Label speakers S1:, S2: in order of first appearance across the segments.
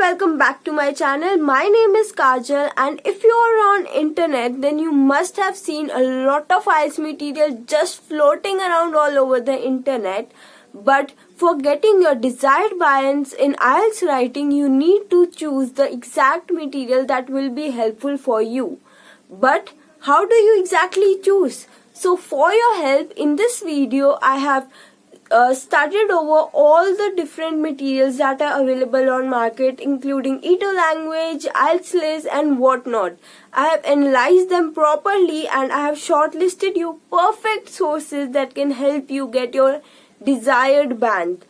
S1: welcome back to my channel. My name is Kajal, and if you are on internet, then you must have seen a lot of IELTS material just floating around all over the internet. But for getting your desired balance in IELTS writing, you need to choose the exact material that will be helpful for you. But how do you exactly choose? So for your help in this video, I have studied over all the different materials that are available on market, including E2 language, IELTS list and whatnot. I have analyzed them properly and I have shortlisted you perfect sources that can help you get your desired band.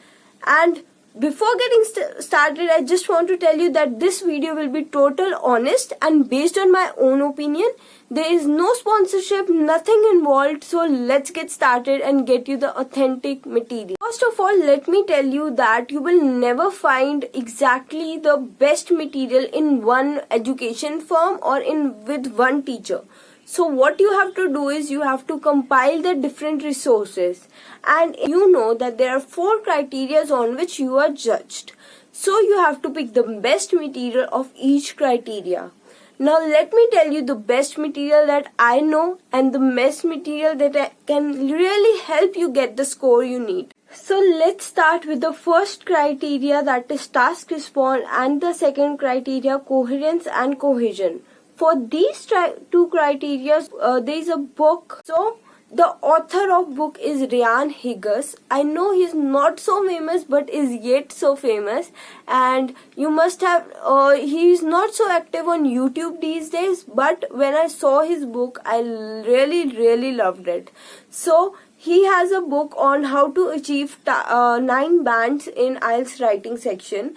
S1: And before getting started, I just want to tell you that this video will be total honest and based on my own opinion. There is no sponsorship, nothing involved. So let's get started and get you the authentic material. First of all, let me tell you that you will never find exactly the best material in one education firm or with one teacher. So what you have to do is you have to compile the different resources, and you know that there are 4 criteria on which you are judged. So you have to pick the best material of each criteria. Now let me tell you the best material that I know and the best material that can really help you get the score you need. So let's start with the first criteria, that is task response, and the second criteria, coherence and cohesion. For these 2 criteria, there is a book. So the author of book is Ryan Higgins. I know he's not so famous, but is yet so famous. And you must have, he's not so active on YouTube these days. But when I saw his book, I really loved it. So he has a book on how to achieve 9 bands in IELTS writing section.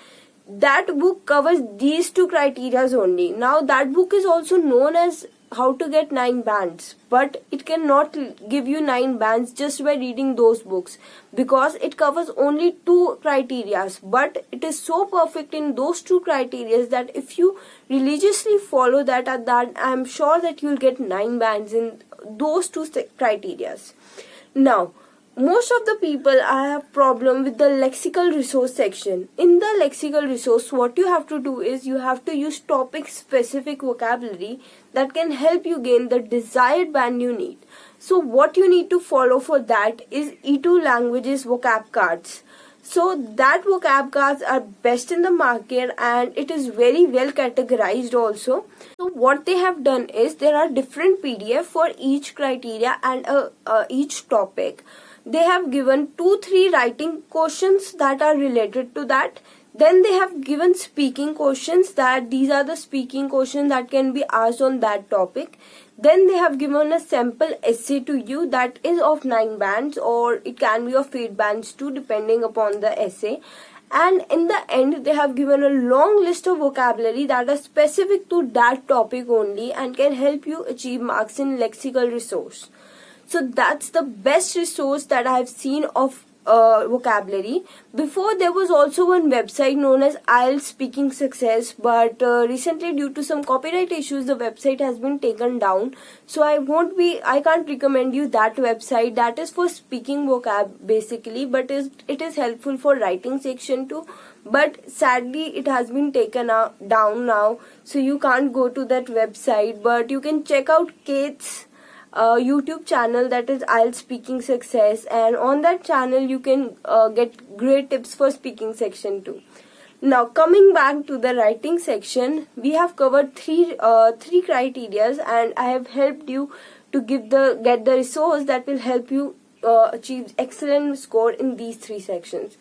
S1: That book covers these 2 criteria only. Now that book is also known as how to get 9 bands, but it cannot give you 9 bands just by reading those books, because it covers only 2 criteria. But it is so perfect in those 2 criteria that if you religiously follow that, I'm sure that you'll get 9 bands in those 2 criteria. Now, most of the people have problem with the lexical resource section. In the lexical resource, what you have to do is you have to use topic specific vocabulary that can help you gain the desired band you need. So what you need to follow for that is E2 languages vocab cards. So that vocab cards are best in the market and it is very well categorized also. So what they have done is there are different PDF for each criteria and each topic. They have given 2-3 writing questions that are related to that. Then they have given speaking questions, that these are the speaking questions that can be asked on that topic. Then they have given a sample essay to you that is of 9 bands, or it can be of 8 bands too, depending upon the essay. And in the end, they have given a long list of vocabulary that are specific to that topic only and can help you achieve marks in lexical resource. So that's the best resource that I have seen of vocabulary. Before, there was also one website known as IELTS Speaking Success, but recently due to some copyright issues, the website has been taken down. So I can't recommend you that website. That is for speaking vocab basically, but it is helpful for writing section too. But sadly, it has been taken down now, so you can't go to that website. But you can check out Kate's YouTube channel, that is IELTS Speaking Success, and on that channel you can get great tips for speaking section too. Now coming back to the writing section, we have covered three criteria, and I have helped you to get the resource that will help you achieve excellent score in these 3 sections.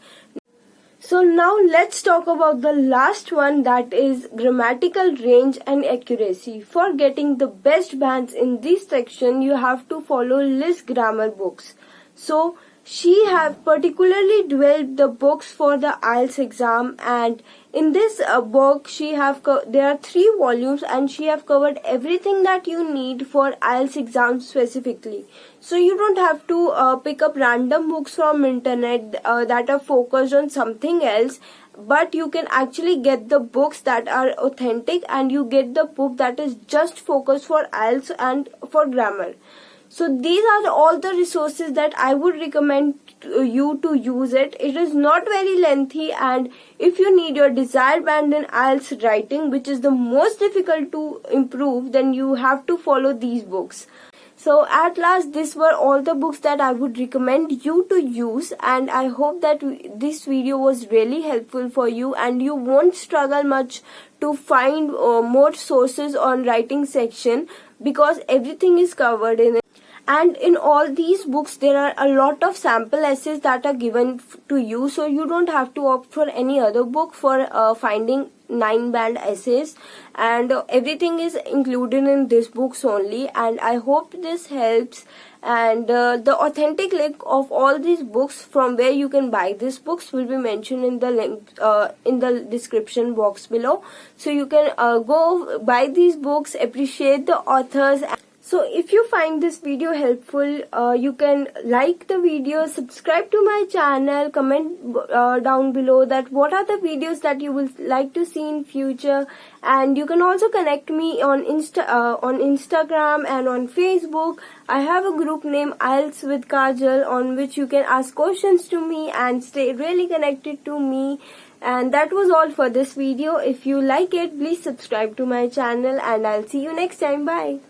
S1: So now let's talk about the last one, that is grammatical range and accuracy. For getting the best bands in this section, you have to follow Liz grammar books. So she have particularly developed the books for the IELTS exam, and in this book there are 3 volumes and she have covered everything that you need for IELTS exam specifically. So you don't have to pick up random books from internet that are focused on something else, but you can actually get the books that are authentic, and you get the book that is just focused for IELTS and for grammar. So these are all the resources that I would recommend you to use it. It is not very lengthy, and if you need your desired band in IELTS writing, which is the most difficult to improve, then you have to follow these books. So at last, these were all the books that I would recommend you to use, and I hope that this video was really helpful for you and you won't struggle much to find more sources on writing section, because everything is covered in it. And in all these books there are a lot of sample essays that are given to you, so you don't have to opt for any other book for finding 9 band essays, and everything is included in this books only. And I hope this helps, and the authentic link of all these books from where you can buy these books will be mentioned in the link in the description box below, so you can go buy these books, appreciate the authors. So if you find this video helpful, you can like the video, subscribe to my channel, comment down below that what are the videos that you will like to see in future, and you can also connect me on Instagram and on Facebook. I have a group named IELTS with Kajal, on which you can ask questions to me and stay really connected to me. And that was all for this video. If you like it, please subscribe to my channel, and I'll see you next time. Bye.